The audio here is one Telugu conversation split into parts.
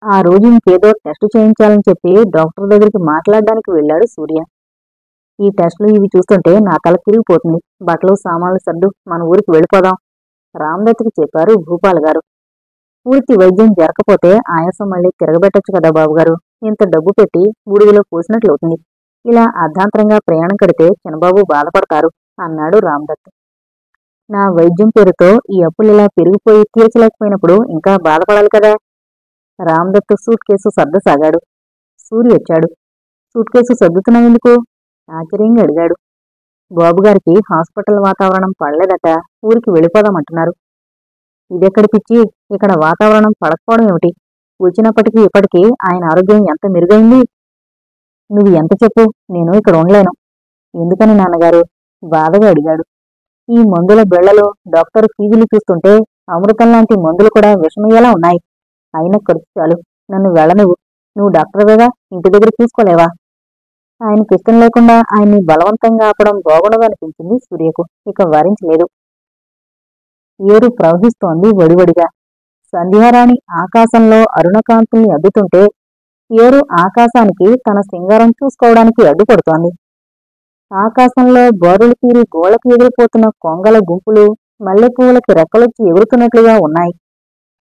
ఆ రోజు ఇంకేదో టెస్ట్ చేయించాలని చెప్పి డాక్టర్ దగ్గరికి మాట్లాడడానికి వెళ్ళాడు సూర్య. ఈ టెస్టులు ఇవి చూస్తుంటే నా తల తిరిగిపోతుంది. బట్టలు సామాన్లు సర్దు మన ఊరికి వెళ్ళిపోదాం రామదత్తుకి చెప్పారు భూపాల్ గారు. పూర్తి వైద్యం జరగకపోతే ఆయాసం మళ్ళీ తిరగబెట్టొచ్చు కదా బాబుగారు. ఇంత డబ్బు పెట్టి బూడిదలో పోసినట్లవుతుంది. ఇలా అర్ధాంతరంగా ప్రయాణం కడితే చిన్నబాబు బాధపడతారు అన్నాడు రామదత్. నా వైద్యం పేరుతో ఈ అప్పులు ఇలా పెరిగిపోయి తీర్చలేకపోయినప్పుడు ఇంకా బాధపడాలి కదా. రామదత్ సూట్ కేసు సర్దసాగాడు. సూర్య వచ్చాడు. సూట్ కేసు సర్దుతున్నావెందుకు ఆశ్చర్యంగా అడిగాడు. బాబుగారికి హాస్పిటల్ వాతావరణం పడలేదట, ఊరికి వెళ్ళిపోదామంటున్నారు. ఇదెక్కడి పిచ్చి, ఇక్కడ వాతావరణం పడకపోవడం ఏమిటి? వచ్చినప్పటికీ ఇప్పటికీ ఆయన ఆరోగ్యం ఎంత మెరుగైంది. నువ్వు ఎంత చెప్పు, నేను ఇక్కడ ఉండలేను. ఎందుకని నాన్నగారు బాధగా అడిగాడు. ఈ మందుల బెళ్లలో డాక్టర్ ఫీజులు చూస్తుంటే అమృతం లాంటి మందులు కూడా విషమయ్యేలా ఉన్నాయి. అయిన ఖర్చు చాలు, నన్ను వెళ్ళనివ్వు. నువ్వు డాక్టర్వేగా, ఇంటి దగ్గర తీసుకోలేవా? ఆయనకి ఇష్టం లేకుండా ఆయన్ని బలవంతంగా ఆపడం బాగుండదనిపించింది సూర్యకు. ఇక వారించలేదు. ఏరు ప్రవహిస్తోంది వడివడిగా. సంధ్యారాణి ఆకాశంలో అరుణకాంతుల్ని అద్దుతుంటే ఏరు ఆకాశానికి తన సింగారం చూసుకోవడానికి అడ్డుపడుతోంది. ఆకాశంలో బారులు తీరి గోళకి ఎగిరిపోతున్న కొంగల గుంపులు మల్లెపువ్వులకి రెక్కలొచ్చి ఎగురుతున్నట్లుగా ఉన్నాయి.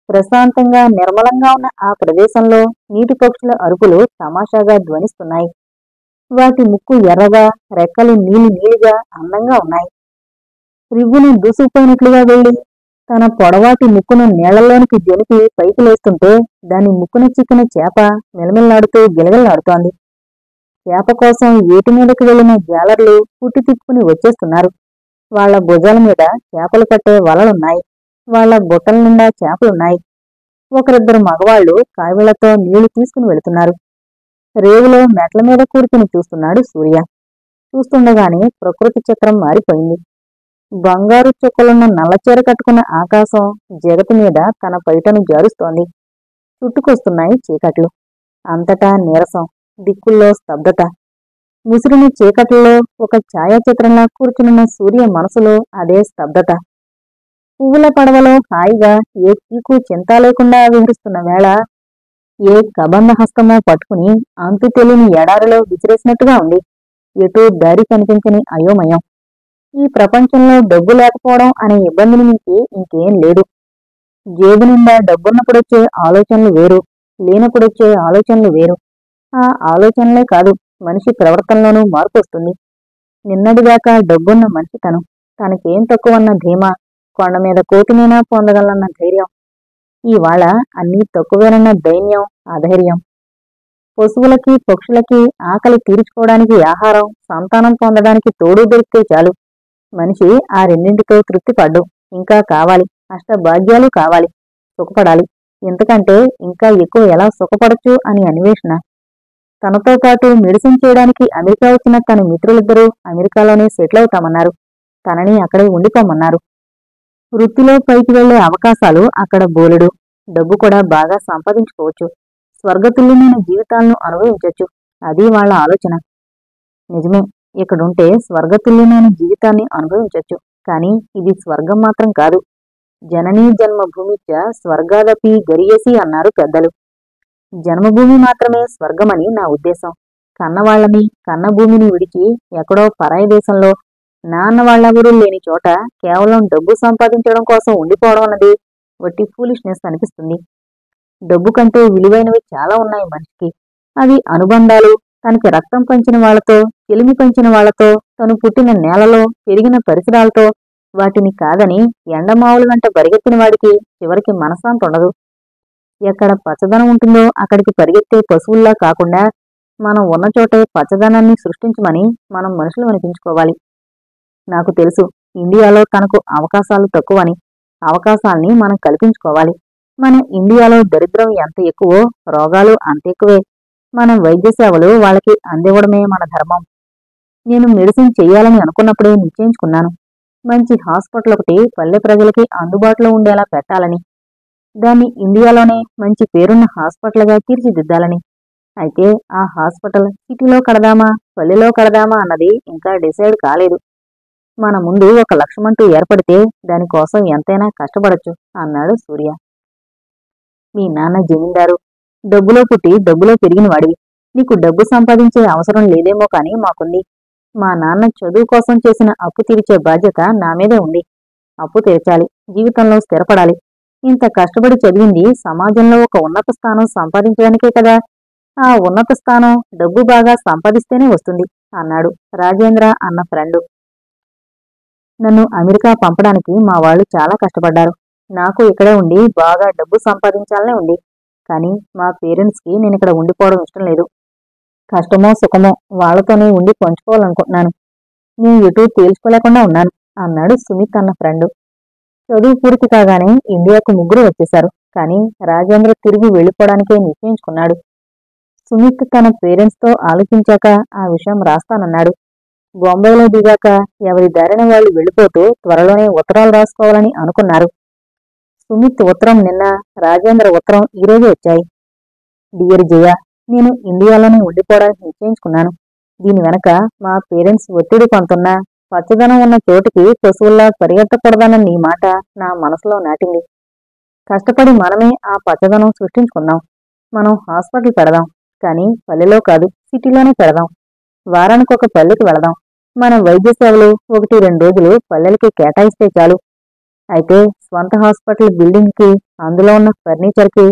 ప్రశాంతంగా నిర్మలంగా ఉన్న ఆ ప్రదేశంలో నీటి పక్షుల అరుపులు తమాషాగా ధ్వనిస్తున్నాయి. వాటి ముక్కు ఎర్రగా, రెక్కలు నీలిగా అందంగా ఉన్నాయి. రివ్వును దూసుకుపోయినట్లుగా వెళ్లి తన పొడవాటి ముక్కును నీళ్లలోనికి జొలిపి పైకి లేస్తుంటే దాని ముక్కున చిక్కిన చేప మిలమిల్లాడుతూ గిలగిల్లాడుతోంది. చేప కోసం ఏటి మీదకి వెళ్లిన జాలర్లు పుట్టి తిప్పుకుని వచ్చేస్తున్నారు. వాళ్ల భుజాల మీద చేపలు పట్టే వలలున్నాయి. వాళ్ల బుట్టల నిండా చేపలున్నాయి. ఒకరిద్దరు మగవాళ్లు కావిళ్లతో నీళ్లు తీసుకుని వెళుతున్నారు. రేవులో మెట్ల మీద కూర్చుని చూస్తున్నాడు సూర్య. చూస్తుండగానే ప్రకృతి చిత్రం మారిపోయింది. బంగారు చుక్కలున్న నల్లచీర కట్టుకున్న ఆకాశం జగతి మీద తన పైటను జారుస్తోంది. చుట్టుకొస్తున్నాయి చీకట్లు. అంతటా నీరసం, దిక్కుల్లో స్తబ్దత. ముసిరిన చీకట్లలో ఒక ఛాయాచిత్రంలా కూర్చునున్న సూర్య మనసులో అదే స్తబ్దత. పువ్వుల పడవలో హాయిగా ఏ చీకు చింత లేకుండా విహరిస్తున్న వేళ ఏ కబంధ హస్తమో పట్టుకుని అంతు తెలియని ఎడారిలో విసిరేసినట్టుగా ఉంది. ఎటూ దారి కనిపించని అయోమయం. ఈ ప్రపంచంలో డబ్బు లేకపోవడం అనే ఇబ్బందిని మించి ఇంకేం లేదు. జేబు నిండా డబ్బున్నప్పుడొచ్చే ఆలోచనలు వేరు, లేనప్పుడొచ్చే ఆలోచనలు వేరు. ఆ ఆలోచనలే కాదు, మనిషి ప్రవర్తనలోనూ మార్పు వస్తుంది. నిన్నటిదాకా డబ్బున్న మనిషి తనకేం తక్కువన్న ధీమా, కొండ మీద కోతినైనా పొందగలన్న ధైర్యం. ఇవాళ అన్నీ తక్కువేనన్న దైన్యం, అధైర్యం. పశువులకి పక్షులకి ఆకలి తీర్చుకోవడానికి ఆహారం, సంతానం పొందడానికి తోడు దొరికితే చాలు. మనిషి ఆ రెండింటితో తృప్తిపడ్డు. ఇంకా కావాలి, అష్టభాగ్యాలు కావాలి, సుఖపడాలి. ఇంతకంటే ఇంకా ఎక్కువ ఎలా సుఖపడచ్చు అని అన్వేషణ. తనతో పాటు మెడిసిన్ చేయడానికి అమెరికా వచ్చిన తన మిత్రులిద్దరూ అమెరికాలోనే సెటిల్ అవుతామన్నారు. తనని అక్కడే ఉండిపోమన్నారు. వృత్తిలో పైకి వెళ్లే అవకాశాలు అక్కడ బోలెడు. డబ్బు కూడా బాగా సంపాదించుకోవచ్చు. స్వర్గతుల్యమైన జీవితాలను అనుభవించొచ్చు. అది వాళ్ల ఆలోచన. నిజమే, ఇక్కడుంటే స్వర్గతుల్యమైన జీవితాన్ని అనుభవించొచ్చు. కానీ ఇది స్వర్గం మాత్రం కాదు. జననీ జన్మభూమిచ్చ స్వర్గాదపి గరీయసి అన్నారు పెద్దలు. జన్మభూమి మాత్రమే స్వర్గమని నా ఉద్దేశం. కన్నవాళ్లని, కన్నభూమిని విడిచి ఎక్కడో పరాయి దేశంలో నాన్నవాళ్లెవరూ లేని చోట కేవలం డబ్బు సంపాదించడం కోసం ఉండిపోవడం అన్నది వట్టి ఫూలిష్నెస్ అనిపిస్తుంది. డబ్బు కంటే విలువైనవి చాలా ఉన్నాయి మనిషికి. అవి అనుబంధాలు. తనకి రక్తం పంచిన వాళ్లతో, చెలిమి పంచిన వాళ్లతో, తను పుట్టిన నేలలో, పెరిగిన పరిసరాలతో. వాటిని కాదని ఎండమావుల వెంట పరిగెత్తిన వాడికి చివరికి మనశ్శాంతి ఉండదు. ఎక్కడ పచ్చదనం ఉంటుందో అక్కడికి పరిగెత్తే పశువుల్లా కాకుండా మనం ఉన్న చోటే పచ్చదనాన్ని సృష్టించమని మనం మనుషులు అనిపించుకోవాలి. నాకు తెలుసు, ఇండియాలో తనకు అవకాశాలు తక్కువని. అవకాశాల్ని మనం కల్పించుకోవాలి. మన ఇండియాలో దరిద్రం ఎంత ఎక్కువో రోగాలు అంత ఎక్కువే. మన వైద్య సేవలు వాళ్ళకి అందివ్వడమే మన ధర్మం. నేను మెడిసిన్ చెయ్యాలని అనుకున్నప్పుడే నిశ్చయించుకున్నాను. మంచి హాస్పిటల్ ఒకటి పల్లె ప్రజలకి అందుబాటులో ఉండేలా పెట్టాలని. దాన్ని ఇండియాలోనే మంచి పేరున్న హాస్పిటల్గా తీర్చిదిద్దాలని. అయితే ఆ హాస్పిటల్ సిటీలో కడదామా, పల్లెలో కడదామా అన్నది ఇంకా డిసైడ్ కాలేదు. మన ముందు ఒక లక్ష్యమంటూ ఏర్పడితే దానికోసం ఎంతైనా కష్టపడొచ్చు అన్నాడు సూర్య. మీ నాన్న జమీందారు, డబ్బులో పుట్టి డబ్బులో పెరిగిన వాడివి. నీకు డబ్బు సంపాదించే అవసరం లేదేమో కాని మాకుంది. మా నాన్న చదువు కోసం చేసిన అప్పు తీర్చే బాధ్యత నా మీదే ఉంది. అప్పు తీర్చాలి, జీవితంలో స్థిరపడాలి. ఇంత కష్టపడి చదివింది సమాజంలో ఒక ఉన్నత స్థానం సంపాదించడానికే కదా. ఆ ఉన్నత స్థానం డబ్బు బాగా సంపాదిస్తేనే వస్తుంది అన్నాడు రాజేంద్ర అన్న ఫ్రెండు. నన్ను అమెరికా పంపడానికి మా వాళ్ళు చాలా కష్టపడ్డారు. నాకు ఇక్కడే ఉండి బాగా డబ్బు సంపాదించాలనే ఉంది. కానీ మా పేరెంట్స్కి నేను ఇక్కడ ఉండిపోవడం ఇష్టం లేదు. కష్టమో సుఖమో వాళ్లతోనే ఉండి పంచుకోవాలనుకుంటున్నాను. నేను ఎటూ తేల్చుకోలేకుండా ఉన్నాను అన్నాడు సుమిత్ అన్న ఫ్రెండు. చదువు పూర్తి కాగానే ఇండియాకు ముగ్గురు వచ్చేశారు. కానీ రాజేంద్ర తిరిగి వెళ్లిపోవడానికే నిశ్చయించుకున్నాడు. సుమిత్ తన పేరెంట్స్తో ఆలోచించాక ఆ విషయం రాస్తానన్నాడు. బొంబాయిలో దిగాక ఎవరి దారిన వాళ్ళు వెళ్లిపోతూ త్వరలోనే ఉత్తరాలు రాసుకోవాలని అనుకున్నారు. సుమిత్ ఉత్తరం నిన్న, రాజేంద్ర ఉత్తరం ఈరోజు వచ్చాయి. డియర్ జయ, నేను ఇండియాలోనే ఉండిపోవడానికి నిశ్చయించుకున్నాను. దీని వెనక మా పేరెంట్స్ ఒత్తిడి కొంటున్నా పచ్చదనం ఉన్న చోటికి పశువుల్లా పరిగెత్తకూడదన్న నీ మాట నా మనసులో నాటింది. కష్టపడి మనమే ఆ పచ్చదనం సృష్టించుకున్నాం. మనం హాస్పిటల్ పెడదాం, కానీ పల్లెలో కాదు, సిటీలోనే పెడదాం. వారానికి ఒక పల్లెకి వెళదాం. మన వైద్య సేవలు 1-2 రోజులు పల్లెలకి కేటాయిస్తే చాలు. అయితే స్వంత హాస్పిటల్ బిల్డింగ్కి, అందులో ఉన్న ఫర్నిచర్కి,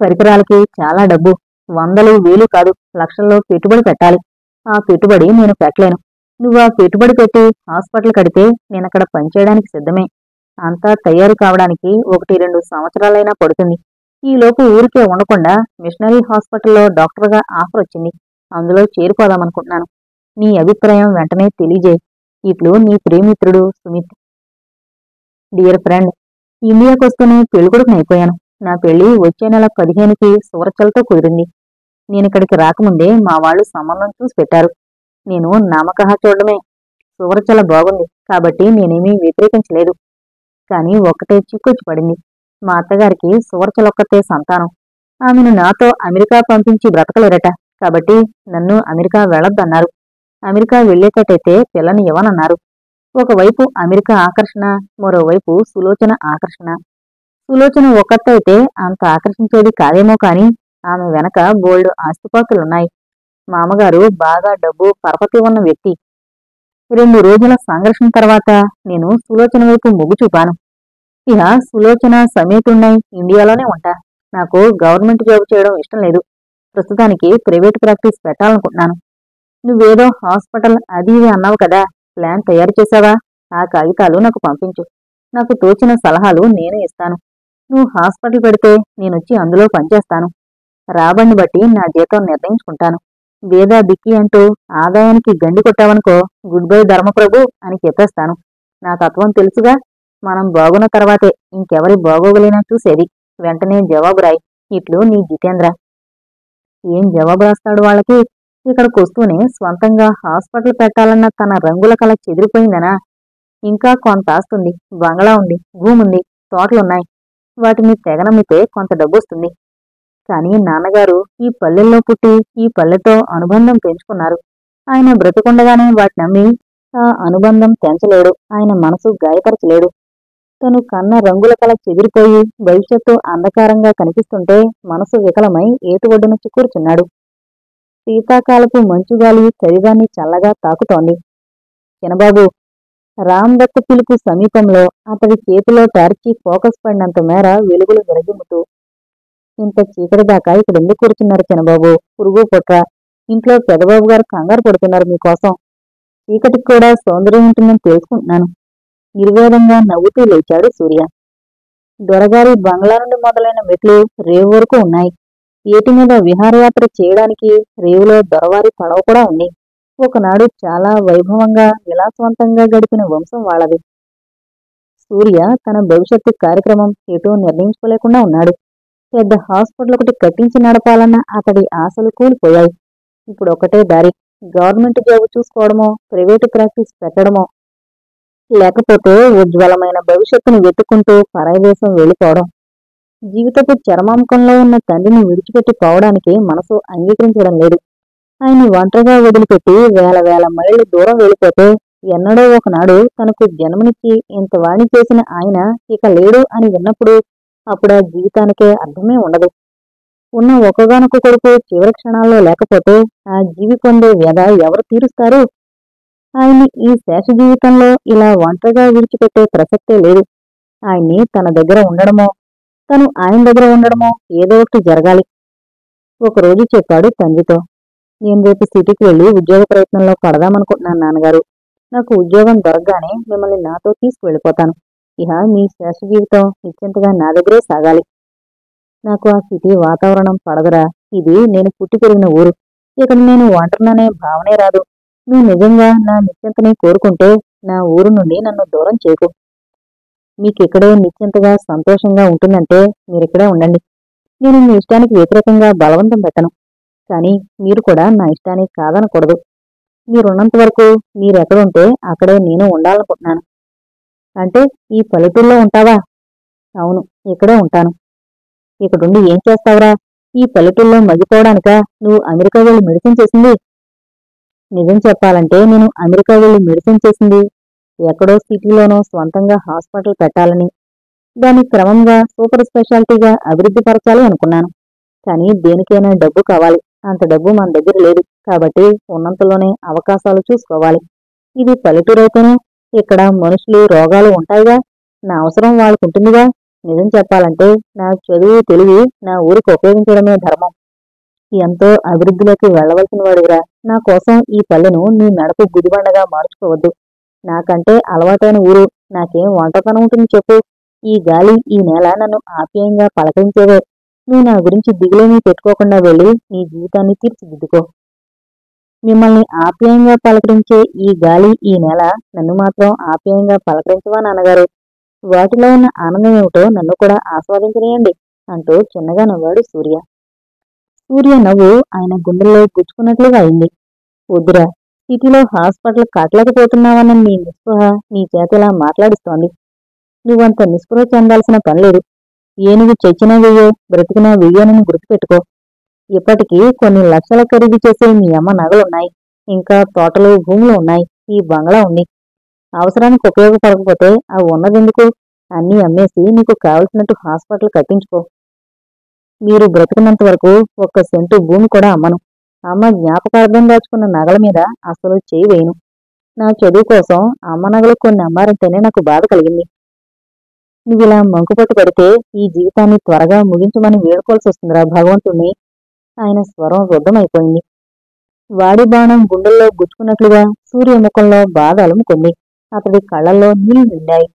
పరికరాలకి చాలా డబ్బు, వందలు వేలు కాదు లక్షల్లో పెట్టుబడి పెట్టాలి. ఆ పెట్టుబడి నేను పెట్టలేను. నువ్వు ఆ పెట్టుబడి పెట్టి హాస్పిటల్ కడితే నేనక్కడ పనిచేయడానికి సిద్ధమే. అంతా తయారు కావడానికి 1-2 సంవత్సరాలైనా పడుతుంది. ఈలోపు ఊరికే ఉండకుండా మిషనరీ హాస్పిటల్లో డాక్టర్గా ఆఫర్ వచ్చింది. అందులో చేరిపోదామనుకుంటున్నాను. నీ అభిప్రాయం వెంటనే తెలియజేయి. ఇట్లు నీ ప్రేమిత్రుడు సుమిత్. డియర్ ఫ్రెండ్, ఇండియాకొస్తూనే పెళ్ళికొడుకునైపోయాను. నా పెళ్లి వచ్చే నెల 15కి సూరచ్చలతో కుదిరింది. నేనిక్కడికి రాకముందే మా వాళ్ళు సంబంధం చూసి పెట్టారు. నేను నామకహ చూడడమే. సూరచ్చల బాగుంది కాబట్టి నేనేమీ వ్యతిరేకించలేదు. కానీ ఒక్కటే చిక్కొచ్చి పడింది. మా అత్తగారికి సూరచ్చలొక్కతే సంతానం. ఆమెను నాతో అమెరికా పంపించి బ్రతకలేరట. కాబట్టి నన్ను అమెరికా వెళ్ళొద్దన్నారు. అమెరికా వెళ్లేటట్టయితే పిల్లని ఇవ్వనన్నారు. ఒకవైపు అమెరికా ఆకర్షణ, మరోవైపు సులోచన ఆకర్షణ. సులోచన ఒక్కతైతే అంత ఆకర్షించేది కాదేమో కాని ఆమె వెనక బోల్డు ఆస్తిపాస్తులున్నాయి. మామగారు బాగా డబ్బు పరపతి ఉన్న వ్యక్తి. 2 రోజుల సంఘర్షణ తర్వాత నేను సులోచన వైపు మొగ్గు చూపాను. ఇక సులోచన సమేతున్నై ఇండియాలోనే ఉంటా. నాకు గవర్నమెంట్ జాబ్ చేయడం ఇష్టం లేదు. ప్రస్తుతానికి ప్రైవేట్ ప్రాక్టీస్ పెట్టాలనుకుంటున్నాను. నువ్వేదో హాస్పిటల్ అది ఇది అన్నావు కదా, ప్లాన్ తయారు చేశావా? ఆ కాగితాలు నాకు పంపించు. నాకు తోచిన సలహాలు నేను ఇస్తాను. నువ్వు హాస్పిటల్ పెడితే నేనొచ్చి అందులో పనిచేస్తాను. రాబడిని బట్టి నా జీతం నిర్ణయించుకుంటాను. వేదా బిక్కి అంటూ ఆదాయానికి గండి కొట్టావనుకో, గుడ్ బై ధర్మప్రభు అని చెప్పేస్తాను. నా తత్వం తెలుసుగా. మనం బాగున్న తర్వాతే ఇంకెవరి బాగోగులైనా చూసేది. వెంటనే జవాబు రాయి. ఇట్లు నీ జితేంద్ర. ఏం జవాబు రాస్తాడు వాళ్ళకి? ఇక్కడికొస్తూనే స్వంతంగా హాస్పిటల్ పెట్టాలన్న తన రంగుల కల చెదిరిపోయిందనా? ఇంకా కొంత ఆస్తుంది, బంగళా ఉంది, భూముంది, తోటలున్నాయి. వాటిని తెగనమ్మితే కొంత డబ్బొస్తుంది. కానీ నాన్నగారు ఈ పల్లెల్లో పుట్టి ఈ పల్లెతో అనుబంధం పెంచుకున్నారు. ఆయన బ్రతికుండగానే వాటినమ్మి ఆ అనుబంధం తెంచలేడు. ఆయన మనసు గాయపరచలేడు. తను కన్న రంగుల కల చెదిరిపోయి భవిష్యత్తు అంధకారంగా కనిపిస్తుంటే మనసు వికలమై ఏటుఒడ్డున కూర్చున్నాడు. శీతాకాలపు మంచుగాలి శరీరాన్ని చల్లగా తాకుతోంది. చినబాబు, రాందత్త పిలుపు సమీపంలో అతడి చేతిలో టార్చి ఫోకస్ పడినంత మేర వెలుగులు విరజిమ్ముతూ, ఇంత చీకటి దాకా ఇక్కడెందుకు కూర్చున్నారు చినబాబు? పురుగు పుట్ర, ఇంట్లో పెదబాబు గారు కంగారు పడుతున్నారు మీకోసం. చీకటికి కూడా సౌందర్యం ఉంటుందని తెలుసుకుంటున్నాను. నిర్వేదంగా నవ్వుతూ లేచాడు సూర్య. దొరగారి బంగ్లా నుండి మొదలైన మెట్లు రేవు వరకు ఉన్నాయి. ఏటి మీద విహారయాత్ర చేయడానికి రేవులో దొరవారి పడవ కూడా ఉంది. ఒకనాడు చాలా వైభవంగా విలాసవంతంగా గడిపిన వంశం వాళ్ళది. సూర్య తన భవిష్యత్తు కార్యక్రమం ఎటూ నిర్ణయించుకోలేకుండా ఉన్నాడు. పెద్ద హాస్పిటల్ ఒకటి కట్టించి నడపాలన్న అతడి ఆశలు కూలిపోయాయి. ఇప్పుడు ఒకటే దారి, గవర్నమెంట్ జాబు చూసుకోవడమో, ప్రైవేటు ప్రాక్టీస్ పెట్టడమో, లేకపోతే ఉజ్వలమైన భవిష్యత్తును వెతుక్కుంటూ పరాయి దేశం వెళ్ళిపోవడం. జీవితపు చరమాంకంలో ఉన్న తండ్రిని విడిచిపెట్టి పోవడానికి మనసు అంగీకరించడం లేదు. ఆయన ఒంటరిగా వదిలిపెట్టి వేల వేల మైళ్ళు దూరం వెళ్ళిపోతే ఎన్నడో ఒకనాడు తనకు జన్మనిచ్చి ఇంత వాణి చేసిన ఆయన ఇక లేడు అని విన్నప్పుడు అప్పుడా జీవితానికే అర్థమే ఉండదు. ఉన్న ఒక్కగానొక్క కొడుకు చివరి క్షణాల్లో లేకపోతే ఆ జీవి పొందే వ్యధ ఎవరు తీరుస్తారు? ఆయన్ని ఈ శేష జీవితంలో ఇలా ఒంటరిగా విడిచిపెట్టే ప్రసక్తే లేదు. ఆయన్ని తన దగ్గర ఉండడమో, తను ఆయన దగ్గర ఉండడమో ఏదో ఒకటి జరగాలి. ఒకరోజు చెప్పాడు తండ్రితో, నేను రేపు సిటీకి వెళ్లి ఉద్యోగ ప్రయత్నంలో పడదామనుకుంటున్నాను నాన్నగారు. నాకు ఉద్యోగం దొరకగానే మిమ్మల్ని నాతో తీసుకువెళ్ళిపోతాను. ఇహ మీ శేష జీవితం నిశ్చింతగా నా దగ్గరే సాగాలి. నాకు ఆ సిటీ వాతావరణం పడదురా. ఇది నేను పుట్టి పెరిగిన ఊరు. ఇక్కడ నేను ఒంటరిననే భావనే రాదు. నువ్వు నిజంగా నా నిశ్చింతని కోరుకుంటే నా ఊరు నుండి నన్ను దూరం చేయకు. మీకిక్కడే నిశ్చింతగా సంతోషంగా ఉంటుందంటే మీరిక్కడే ఉండండి. నేను మీ ఇష్టానికి వ్యతిరేకంగా బలవంతం పెట్టను. కానీ మీరు కూడా నా ఇష్టాన్ని కాదనకూడదు. మీరున్నంత వరకు మీరెక్కడుంటే అక్కడే నేను ఉండాలనుకుంటున్నాను. అంటే ఈ పల్లెటూళ్ళలో ఉంటావా? అవును, ఇక్కడే ఉంటాను. ఇక్కడుండి ఏం చేస్తావురా? ఈ పల్లెటూళ్ళలో మగ్గిపోవడానికా నువ్వు అమెరికా వెళ్ళి మెడిసిన్ చేసింది? నిజం చెప్పాలంటే నేను అమెరికా వెళ్ళి మెడిసిన్ చేసింది ఎక్కడో సిటీలోనో స్వంతంగా హాస్పిటల్ పెట్టాలని, దాన్ని క్రమంగా సూపర్ స్పెషాలిటీగా అభివృద్ధి పరచాలి అనుకున్నాను. కానీ దేనికైనా డబ్బు కావాలి. అంత డబ్బు మన దగ్గర లేదు. కాబట్టి ఉన్నంతలోనే అవకాశాలు చూసుకోవాలి. ఇది పల్లెటూరైతేనే ఇక్కడ మనుషులు రోగాలు ఉంటాయిగా. నా అవసరం వాళ్ళకుంటుందిగా. నిజం చెప్పాలంటే నా చదువు తెలివి నా ఊరికి ఉపయోగించడమే ధర్మం. ఎంతో అభివృద్ధిలోకి వెళ్లవలసిన వాడివిరా. నా కోసం ఈ పల్లెను నీ మెడకు గుదిబండగా మార్చుకోవద్దు. నాకంటే అలవాటైన ఊరు. నాకేం వంటతనం ఉంటుంది చెప్పు. ఈ గాలి ఈ నేల నన్ను ఆప్యాయంగా పలకరించేవే. నువ్వు నా గురించి దిగులేమీ పెట్టుకోకుండా వెళ్ళి నీ జీవితాన్ని తీర్చిదిద్దుకో. మిమ్మల్ని ఆప్యాయంగా పలకరించే ఈ గాలి ఈ నేల నన్ను మాత్రం ఆప్యాయంగా పలకరించవా నాన్నగారు? వాటిలో ఉన్న ఆనందం ఏమిటో నన్ను కూడా ఆస్వాదించనియండి అంటూ చిన్నగా నవ్వాడు సూర్య. సూర్య నవ్వు ఆయన గుండెల్లో గుచ్చుకున్నట్లుగా అయింది. వద్దురా, సిటీలో హాస్పిటల్ కట్టలేకపోతున్నావన్న నీ నిస్పృహ నీ చేతిలా మాట్లాడిస్తోంది. నువ్వంత నిస్పృహ చెందాల్సిన పనిలేదు. ఏనుగు చచ్చినా వెయ్యో బ్రతికినా వెయ్యోనని గుర్తుపెట్టుకో. ఇప్పటికీ కొన్ని లక్షల ఖరీదు చేసే మీ అమ్మ నగలున్నాయి. ఇంకా తోటలు భూములు ఉన్నాయి. ఈ బంగ్లా ఉంది. అవసరానికి ఉపయోగపడకపోతే అవి ఉన్నదెందుకు? అన్నీ అమ్మేసి నీకు కావలసినట్టు హాస్పిటల్ కట్టించుకో. మీరు బ్రతికినంత వరకు ఒక్క సెంటు భూమి కూడా అమ్మను. అమ్మ జ్ఞాపకార్థం దాచుకున్న నగల మీద అసలు చేయి వేయను. నా చదువు కోసం అమ్మ నగలు కొన్ని అమ్మారంటేనే నాకు బాధ కలిగింది. నువ్విలా మంకుపట్టు పడితే ఈ జీవితాన్ని త్వరగా ముగించమని వేడుకోవాల్సి వస్తుందిరా భగవంతుణ్ణి. ఆయన స్వరం రుద్ధమైపోయింది. వాడి బాణం గుండెల్లో గుచ్చుకున్నట్లుగా సూర్య ముఖంలో బాధ అలుముకుంది. అతడి కళ్ళల్లో నీళ్లు నిండాయి.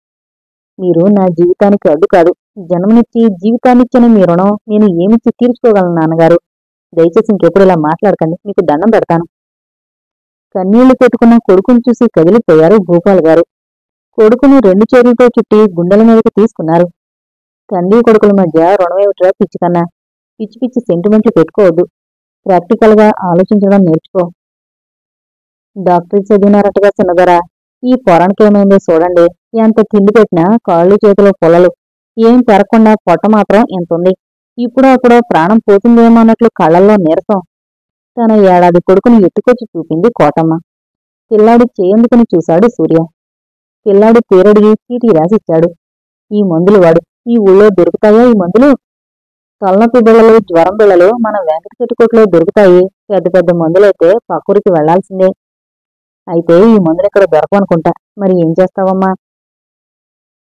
మీరు నా జీవితానికి అడ్డు కాదు. జన్మనిచ్చి జీవితాన్నిచ్చిన మీ రుణం నేను ఏమిచ్చి తీర్చుకోగలను నాన్నగారు? దయచేసి ఇంకెప్పుడు ఇలా మాట్లాడకండి. మీకు దండం పెడతాను. కన్నీళ్లు పెట్టుకున్న కొడుకుని చూసి కదిలిపోయారు భూపాల్ గారు. కొడుకును రెండు చేతులతో చుట్టి గుండెల మీదకి తీసుకున్నారు. తండ్రి కొడుకుల మధ్య రుణమేమిట్రా పిచ్చికన్నా. పిచ్చి పిచ్చి సెంటిమెంట్లు పెట్టుకోవద్దు. ప్రాక్టికల్ గా ఆలోచించడం నేర్చుకో. డాక్టర్ చదివినారటగా చిన్నదరా. ఈ పొరానికేమైందో చూడండి. ఎంత తిండి పెట్టినా కాళ్ళు చేతులు పొలలు. ఏం పెరగకుండా పొట్ట మాత్రం ఎంతుంది. ఇప్పుడో అప్పుడో ప్రాణం పోతుందేమో అన్నట్లు కళ్ళల్లో నీరసం. తన ఏడాది కొడుకుని ఎత్తుకొచ్చి చూపింది కోటమ్మ. పిల్లాడి చేయందుకుని చూశాడు సూర్య. పిల్లాడి పేరడిగి చీటీ రాసిచ్చాడు. ఈ మందులు వాడు. ఈ ఊళ్ళో దొరుకుతాయా ఈ మందులు? తలనొప్పి బిళ్ళలు జ్వరం బిళ్ళలు మన వెంకట చెట్టుకోట్లో దొరుకుతాయి. పెద్ద పెద్ద మందులైతే పక్కూరికి వెళ్లాల్సిందే. అయితే ఈ మందులు ఇక్కడ దొరకవనుకుంటా. మరి ఏం చేస్తావమ్మా?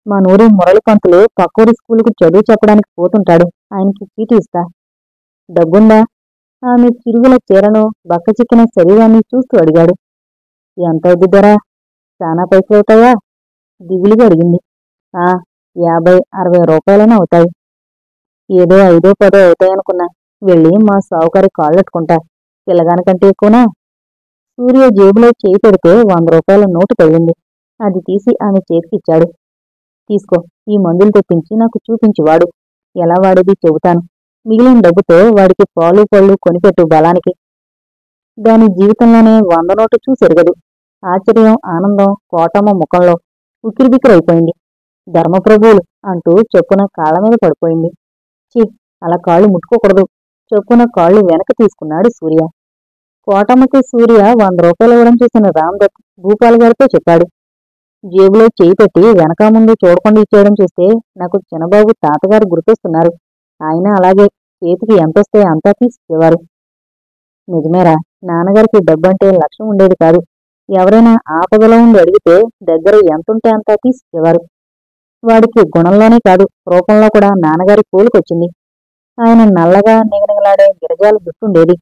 మా నూరి మురళి పంతులు పక్కూరి స్కూలుకు చదువు చెప్పడానికి పోతుంటాడు. ఆయనకి చీటీ ఇస్తా. డబ్బుందా? ఆమె చిరుగుల చీరను బక్కచిక్కిన శరీరాన్ని చూస్తూ అడిగాడు. ఎంత అవుద్ది ధర? చాలా పైసలు అవుతాయా? దిగులుగా అడిగింది. 50-60 రూపాయలైనా అవుతాయి. ఏదో 5-10 అవుతాయనుకున్నా. వెళ్ళి మా సావుకారి కాళ్ళెట్టుకుంటా. పిల్లగానికంటే ఎక్కువనా? సూర్య జేబులో చేయి పెడితే 100 రూపాయల నోటు తగిలింది. అది తీసి ఆమె చేతికిచ్చాడు. తీసుకో. ఈ మందులు తెప్పించి నాకు చూపించువాడు. ఎలా వాడేది చెబుతాను. మిగిలిన డబ్బుతో వాడికి పాలు పళ్ళు కొనిపెట్టు బలానికి. దాని జీవితంలోనే 100 నోటు చూసెరగదు. ఆశ్చర్యం ఆనందం కోటమ్మ ముఖంలో ఉక్కిరిబిక్కిరైపోయింది. ధర్మప్రభువులు అంటూ చొప్పున కాళ్ళ మీద పడిపోయింది. ఛీ, అలా కాళ్ళు ముట్టుకోకూడదు. చొప్పున కాళ్ళు వెనక తీసుకున్నాడు సూర్య. కోటమ్మకి సూర్య 100 రూపాయలు ఇవ్వడం చూసిన రామ్దత్ భూపాల్ గారితో చెప్పాడు. జేబులో చేయి పెట్టి వెనక ముందు చూడకుండా ఇచ్చేయడం చూస్తే నాకు చిన్నబాబు తాతగారు గుర్తొస్తున్నారు. ఆయన అలాగే చేతికి ఎంతొస్తే అంతా తీసిచ్చేవారు. నిజమేరా, నాన్నగారికి డబ్బంటే లక్ష్యం ఉండేది కాదు. ఎవరైనా ఆపదలో ఉండి అడిగితే దగ్గర ఎంతుంటే అంతా తీసిచ్చేవారు. వాడికి గుణంలోనే కాదు, రూపంలో కూడా నాన్నగారి పోలికొచ్చింది. ఆయన నల్లగా నిగనిగలాడే గిరజాల జుట్టుండేది,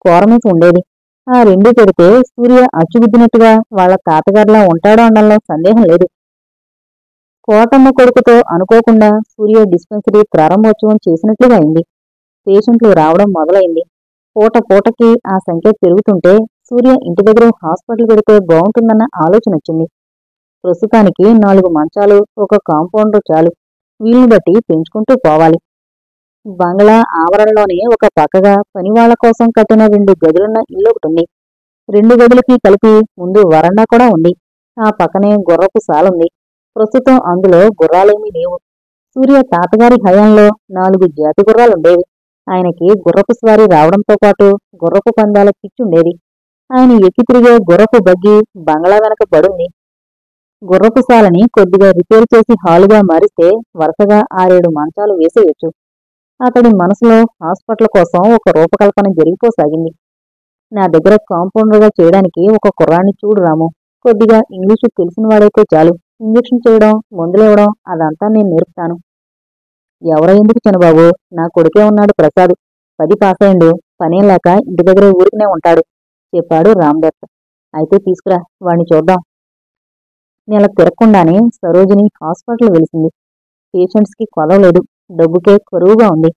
కోరమీస ఉండేది. ఆ రెండూ పెడితే సూర్య అచ్చుగుద్దినట్టుగా వాళ్ళ తాతగారిలా ఉంటాడో అనడంలో సందేహం లేదు. కోటమ్మ కొడుకుతో అనుకోకుండా సూర్య డిస్పెన్సరీ ప్రారంభోత్సవం చేసినట్లుగా అయింది. పేషెంట్లు రావడం మొదలైంది. పూట పూటకి ఆ సంఖ్య పెరుగుతుంటే సూర్య ఇంటి దగ్గర హాస్పిటల్ పెడితే బాగుంటుందన్న ఆలోచన వచ్చింది. ప్రస్తుతానికి 4 మంచాలు, ఒక కాంపౌండర్ చాలు. వీలుని బట్టి పెంచుకుంటూ పోవాలి. బంగ్లా ఆవరణలోనే ఒక పక్కగా పనివాళ్ల కోసం కట్టిన 2 గదులున్న ఇల్లు ఒకటుంది. 2 గదులకి కలిపి ముందు వరండా కూడా ఉంది. ఆ పక్కనే గుర్రపు సాలుంది. ప్రస్తుతం అందులో గుర్రాలేమీ లేవు. సూర్య తాతగారి హయాంలో 4 జాతి గుర్రాలుండేవి. ఆయనకి గుర్రపు స్వారీ రావడంతో పాటు గుర్రపు పందాల పిచ్చుండేది. ఆయన ఎక్కి తిరిగే గుర్రపు బగ్గి బంగ్లా వెనక పడుంది. గుర్రపు సాలని కొద్దిగా రిపేర్ చేసి హాలుగా మారిస్తే వరుసగా 6-7 మంచాలు వేసేయొచ్చు. అతడి మనసులో హాస్పిటల్ కోసం ఒక రూపకల్పన జరిగిపోసాగింది. నా దగ్గర కాంపౌండర్గా చేయడానికి ఒక కుర్రాన్ని చూడు రాము. కొద్దిగా ఇంగ్లీషు తెలిసినవాడైతే చాలు. ఇంజెక్షన్ చేయడం, మందులివ్వడం అదంతా నేను నేర్పుతాను. ఎవరో ఎందుకు చిన్నబాబు, నా కొడుకే ఉన్నాడు ప్రసాద్. 10 పాసైండు, పనేం లేక ఇంటి దగ్గరే ఊరికనే ఉంటాడు చెప్పాడు రామదత్. అయితే తీసుకురా, వాణ్ణి చూద్దాం. నెల తిరగకుండానే సరోజిని హాస్పిటల్ వెలిసింది. పేషెంట్స్కి కొదవలేదు, డబ్బుకే కరువుగా ఉంది.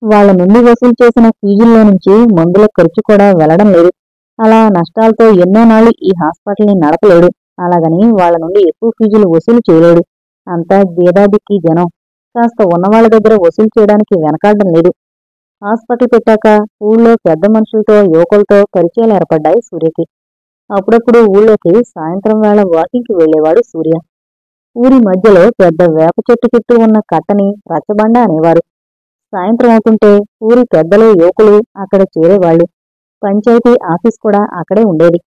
వాళ్ల నుండి వసూలు చేసిన ఫీజుల్లో నుంచి మందుల ఖర్చు కూడా వెళ్లడం లేదు. అలా నష్టాలతో ఎన్నో నాళ్లు ఈ హాస్పిటల్ని నడపలేడు. అలాగని వాళ్ల నుండి ఎక్కువ ఫీజులు వసూలు చేయలేడు. అంతా బీదాదిక్కి జనం. కాస్త ఉన్నవాళ్ల దగ్గర వసూలు చేయడానికి వెనకాడడం లేదు. హాస్పిటల్ పెట్టాక ఊళ్ళో పెద్ద మనుషులతో, యువకులతో పరిచయాలు ఏర్పడ్డాయి సూర్యకి. అప్పుడప్పుడు ఊళ్ళోకి సాయంత్రం వేళ వాకింగ్కి వెళ్లేవాడు సూర్య. ఊరి మధ్యలో పెద్ద వేప చెట్టు చుట్టూ ఉన్న కట్టని రచ్చబండ అనేవారు. సాయంత్రం అవుతుంటే ఊరి పెద్దలు, యువకులు అక్కడ చేరేవాళ్లు. పంచాయతీ ఆఫీస్ కూడా అక్కడే ఉండేది.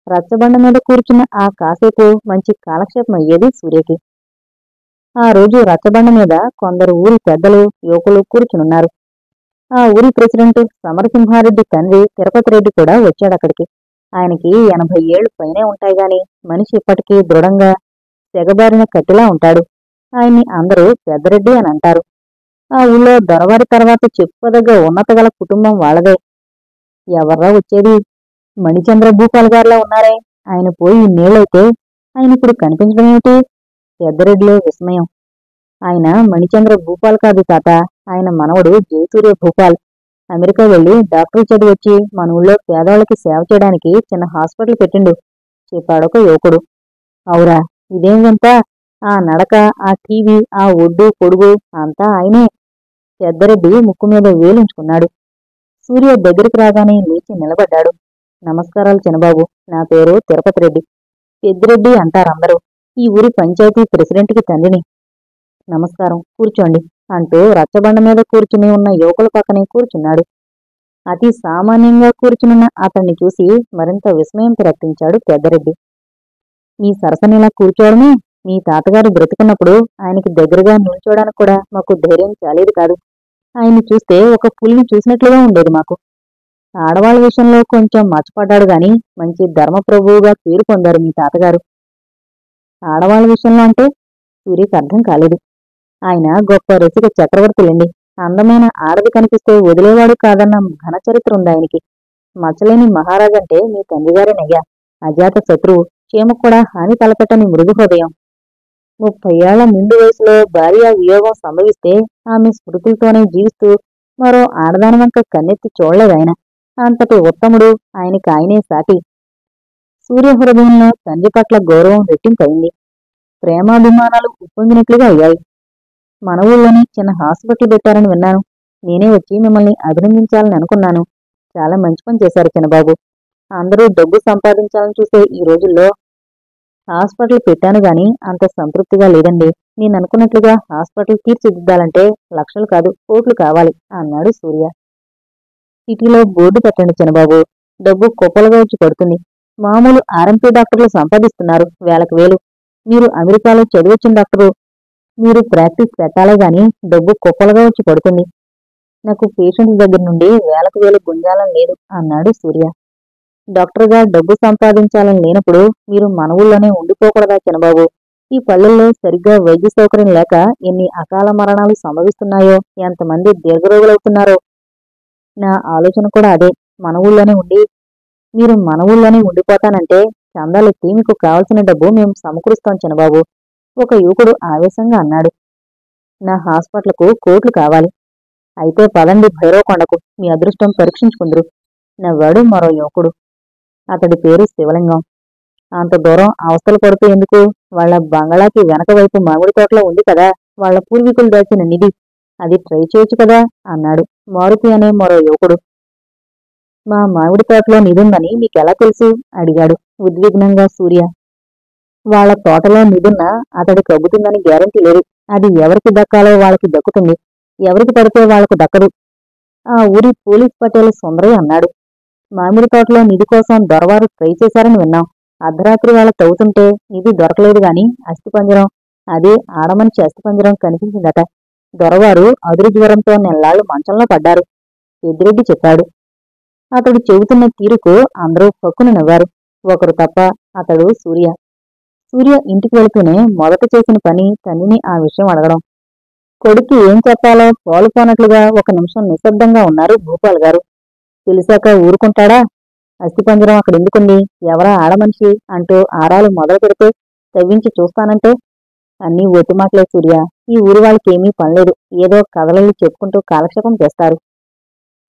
రచ్చబండ మీద కూర్చున్న ఆ కాసేపు మంచి కాలక్షేపం అయ్యేది సూర్యకి. ఆ రోజు రచ్చబండ మీద కొందరు ఊరి పెద్దలు, యువకులు కూర్చునున్నారు. ఆ ఊరి ప్రెసిడెంట్ సమరసింహారెడ్డి తండ్రి తిరుపతి రెడ్డి కూడా వచ్చాడక్కడికి. ఆయనకి 80 ఏళ్లు పైనే ఉంటాయి గాని మనిషి ఇప్పటికీ దృఢంగా తెగబారిన కత్తిలా ఉంటాడు. ఆయన్ని అందరూ పెద్దరెడ్డి అని అంటారు. ఆ ఊళ్ళో దొరవారి తర్వాత చెప్పుకోదగ్గ ఉన్నత గల కుటుంబం వాళ్ళదే. ఎవర్రా వచ్చేది? మణిచంద్ర భూపాల్ గారిలా ఉన్నారే, ఆయన పోయి ఇన్నేళ్లైతే ఆయన ఇప్పుడు కనిపించడమేమిటి? పెద్దరెడ్డిలో విస్మయం. ఆయన మణిచంద్ర భూపాల్ కాదు తాత, ఆయన మనవడు జయసూర్య భూపాల్. అమెరికా వెళ్లి డాక్టర్ చదివొచ్చి మన ఊళ్ళో పేదవాళ్ళకి సేవ చేయడానికి చిన్న హాస్పిటల్ పెట్టిండు చెప్పాడొక యువకుడు. అవురా, ఇదేం వింత? ఆ నడక, ఆ టీవీ, ఆ ఒడ్డు పొడుగు అంతా ఆయనే. పెద్దరెడ్డి ముక్కు మీద వేలుంచుకున్నాడు. సూర్య దగ్గరికి రాగానే లేచి నిలబడ్డాడు. నమస్కారాలు చిన్నబాబు, నా పేరు తిరుపతి రెడ్డి. పెద్దిరెడ్డి అంటారందరూ. ఈ ఊరి పంచాయతీ ప్రెసిడెంట్కి తండ్రిని. నమస్కారం, కూర్చోండి అంటూ రచ్చబండ మీద కూర్చుని ఉన్న యువకుల పక్కనే కూర్చున్నాడు. అతి సామాన్యంగా కూర్చునున్న అతన్ని చూసి మరింత విస్మయం ప్రకటించాడు పెద్దరెడ్డి. మీ సరసనిలా కూర్చోవడమే. మీ తాతగారు బ్రతుకున్నప్పుడు ఆయనకి దగ్గరగా నిల్చోడానికి కూడా మాకు ధైర్యం చాలేదు కాదు. ఆయన్ని చూస్తే ఒక పులిని చూసినట్లుగా ఉండేది మాకు. ఆడవాళ్ల విషయంలో కొంచెం మచ్చపడ్డాడు గాని మంచి ధర్మప్రభువుగా పేరు పొందారు మీ తాతగారు. ఆడవాళ్ల విషయంలో అంటే సూర్యకి అర్థం కాలేదు. ఆయన గొప్ప రసిక చక్రవర్తులండి. అందమైన ఆడది కనిపిస్తే వదిలేవాడు కాదన్న ఘన చరిత్ర ఉంది ఆయనకి. మచ్చలేని మహారాజంటే మీ తండ్రిగారేనయ్యా. అజాత శత్రువు, క్షేమకు కూడా హాని తలపెట్టని మృదు హృదయం. 30 ఏళ్ల నిండు వయసులో భార్య వియోగం సంభవిస్తే ఆమె స్మృతులతోనే జీవిస్తూ మరో ఆడదాని వంక కన్నెత్తి చూడలేదాయన. అంతటి ఉత్తముడు, ఆయనకి ఆయనే సాటి. సూర్య హృదయంలో తండ్రి పట్ల గౌరవం రెట్టింపయింది. ప్రేమాభిమానాలు ఉప్పొంగినట్లుగా అయ్యాయి. మన ఊళ్ళోని చిన్న హాస్పిటల్ పెట్టారని విన్నాను. నేనే వచ్చి మిమ్మల్ని అభినందించాలని అనుకున్నాను. చాలా మంచి పని చేశారు చిన్నబాబు. అందరూ డబ్బు సంపాదించాలని చూసే ఈ రోజుల్లో హాస్పిటల్ పెట్టాను గాని అంత సంతృప్తిగా లేదండి. నేను అనుకున్నట్లుగా హాస్పిటల్ తీర్చిదిద్దాలంటే లక్షలు కాదు, కోట్లు కావాలి అన్నాడు సూర్య. సిటీలో బోర్డు పెట్టండి చిన్నబాబు. డబ్బు కుప్పలుగా వచ్చి పడుతుంది. మామూలు ఆర్ఎంపీ డాక్టర్లు సంపాదిస్తున్నారు వేలకు వేలు. మీరు అమెరికాలో చదివొచ్చిన డాక్టరు. మీరు ప్రాక్టీస్ పెట్టాలే గాని డబ్బు కుప్పలుగా వచ్చి పడుతుంది. నాకు పేషెంట్ల దగ్గర నుండి వేలకు వేలు గుంజాలని లేదు అన్నాడు సూర్య. డాక్టర్గా డబ్బు సంపాదించాలని లేనప్పుడు మీరు మన ఊళ్ళోనే ఉండిపోకూడదా చిన్నబాబు? ఈ పల్లెల్లో సరిగ్గా వైద్య సౌకర్యం లేక ఎన్ని అకాల మరణాలు సంభవిస్తున్నాయో, ఎంతమంది దీర్ఘరోగులవుతున్నారో. నా ఆలోచన కూడా అదే. మన ఊళ్ళోనే ఉండి మీరు మన ఊళ్ళోనే ఉండిపోతానంటే చందాలెత్తి మీకు కావలసిన డబ్బు మేము సమకూరుస్తాం చిన్నబాబు, ఒక యువకుడు ఆవేశంగా అన్నాడు. నా హాస్పిటల్కు కోట్లు కావాలి. అయితే పదండి భైరవకొండకు, మీ అదృష్టం పరీక్షించుకుందరు నవ్వాడు మరో యువకుడు. అతడి పేరు శివలింగం. అంత దూరం అవస్థలు పడుతూ ఎందుకు? వాళ్ల బంగళాకి వెనక వైపు మామిడి తోటలో ఉంది కదా వాళ్ల పూర్వీకులు దాచిన నిధి, అది ట్రై చేయొచ్చు కదా అన్నాడు మారుతి అనే మరో యువకుడు. మా మామిడి తోటలో నిధుందని మీకెలా తెలుసు? అడిగాడు ఉద్విగ్నంగా సూర్య. వాళ్ల తోటలో నిధున్నా అతడి కబ్బుతుందని గ్యారంటీ లేదు. అది ఎవరికి దక్కాలో వాళ్ళకి దక్కుతుంది, ఎవరికి పడితే వాళ్లకు దక్కదు. ఆ ఊరి పోలీస్ పటేల్ సుందరయ్య అన్నాడు. మామిడి తోటలో నిధి కోసం దొరవారు ట్రై చేశారని విన్నాం. అర్ధరాత్రి వేళ తవ్వుతుంటే నిధి దొరకలేదు గాని అస్థిపంజరం, అదే ఆడమనిషి అస్థిపంజరం కనిపించిందట. దొరవారు అదురు జ్వరంతో నెల్లాళ్లు మంచంలో పడ్డారు, పెద్దిరెడ్డి చెప్పాడు. అతడు చెబుతున్న తీరుకు అందరూ పక్కున నవ్వారు, ఒకరు తప్ప, అతడు సూర్య. సూర్య ఇంటికి వెళుతూనే మొదట చేసిన పని తండ్రిని ఆ విషయం అడగడం. కొడుక్కి ఏం చెప్పాలో పోలుపోనట్లుగా ఒక నిమిషం నిశ్శబ్దంగా ఉన్నారు భూపాల్ గారు. తెలిసాక ఊరుకుంటాడా? అస్థిపంజరం అక్కడెందుకుంది, ఎవరా ఆడమనిషి అంటూ ఆరాలు మొదలు పెడితే తవ్వించి చూస్తానంటే? అన్నీ ఒట్టిమాటలే సూర్య. ఈ ఊరి వాళ్ళకేమీ పనిలేదు, ఏదో కథలల్లి చెప్పుకుంటూ కాలక్షేపం చేస్తారు.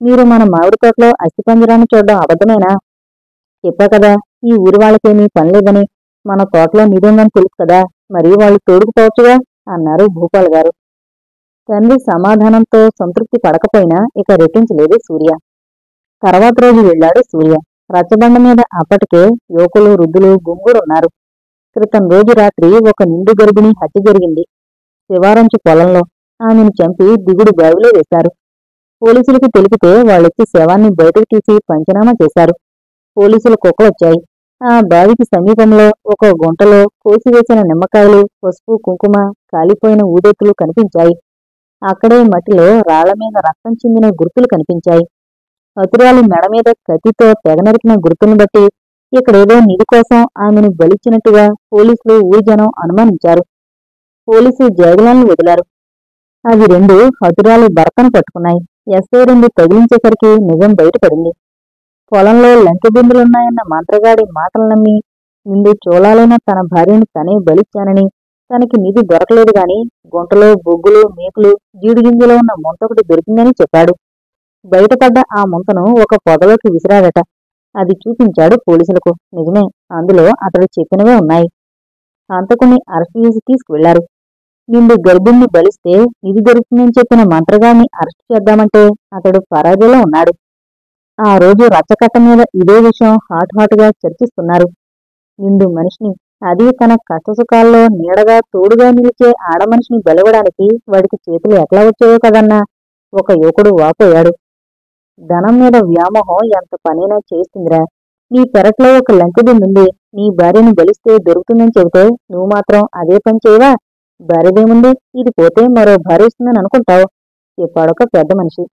మీరు మన మామిడి తోటలో అస్థిపంజరాన్ని చూడడం అబద్ధమేనా? చెప్పా కదా, ఈ ఊరి వాళ్ళకేమీ పనిలేదని. మన తోటలో నిధి ఉందని తెలుసు కదా, మరి వాళ్ళు తోడుకుపోవచ్చుగా అన్నారు భూపాల్ గారు. తండ్రి సమాధానంతో సంతృప్తి పడకపోయినా ఇక రెట్టించలేదు సూర్య. తర్వాత రోజు వెళ్ళాడు సూర్య. రచ్చబండ మీద అప్పటికే యువకులు వృద్ధులు గుంగురున్నారు. క్రితం రోజు రాత్రి ఒక నిండు గర్భిణి హత్య జరిగింది శివారంచు పొలంలో. ఆమెను చంపి దిగుడు బావిలో వేశారు. పోలీసులకు తెలిపితే వాళ్ళొచ్చి శవాన్ని బయటకు తీసి పంచనామా చేశారు. పోలీసులు కుక్కలొచ్చాయి. ఆ బావికి సమీపంలో ఒక గుంటలో కోసివేసిన నిమ్మకాయలు, పసుపు కుంకుమ, కాలిపోయిన ఊదెత్తులు కనిపించాయి. అక్కడే మట్టిలో రాళ్ల మీద రక్తం చిందిన గుర్తులు కనిపించాయి. హతురాలి మెడ మీద కత్తితో తెగనరికిన గుర్తులను బట్టి ఇక్కడేదో నిధి కోసం ఆమెను బలిచ్చినట్టుగా పోలీసులు ఊరి జనం అనుమానించారు. పోలీసులు జాగిలాలను వదిలారు. అవి రెండు హతురాలి భర్తను పట్టుకున్నాయి. ఎస్ఐ రెండు తగిలించేసరికి నిజం బయటపడింది. పొలంలో లంకెబిందులున్నాయన్న మంత్రగాడి మాటలు నమ్మి ముందు చూలాలైన తన భార్యను తనే బలిచ్చానని, తనకి నిధి దొరకలేదు గాని గుంటలో బొగ్గులు మేకులు జీడిగింజలో ఉన్న ముంతొకటి దొరికిందని చెప్పాడు. బయటపడ్డ ఆ ముంతను ఒక పొదలోకి విసిరాడట. అది చూపించాడు పోలీసులకు. నిజమే, అందులో అతడు చెప్పినవే ఉన్నాయి. హంతకుని అరెస్టు చేసి తీసుకువెళ్లారు. నిండు గర్భిణ్ణి బలిస్తే నిధి దొరుకుతుందని చెప్పిన మంత్రగాడిని అరెస్టు చేద్దామంటే అతడు పరాజీలో ఉన్నాడు. ఆ రోజు రచ్చకట్ట మీద ఇదే విషయం హాటుగా చర్చిస్తున్నారు. నిండు మనిషిని, అది తన కష్టసుఖాల్లో నీడగా తోడుగా నిలిచే ఆడమనిషిని బలివ్వడానికి వాడికి చేతులు ఎట్లా వచ్చాయో కదన్నా, ఒక యువకుడు వాపోయాడు. ధనం మీద వ్యామోహం ఎంత పనైనా చేస్తుందిరా. నీ పెరట్లో ఒక లంకెబిందుంది, నీ భార్యను బలిస్తే దొరుకుతుందని చెబితే నువ్వు మాత్రం అదే పని చేయవా? భార్యదేముంది, ఇది పోతే మరో భార్య ఇస్తుందని అనుకుంటావు, చెప్పాడొక పెద్ద మనిషి.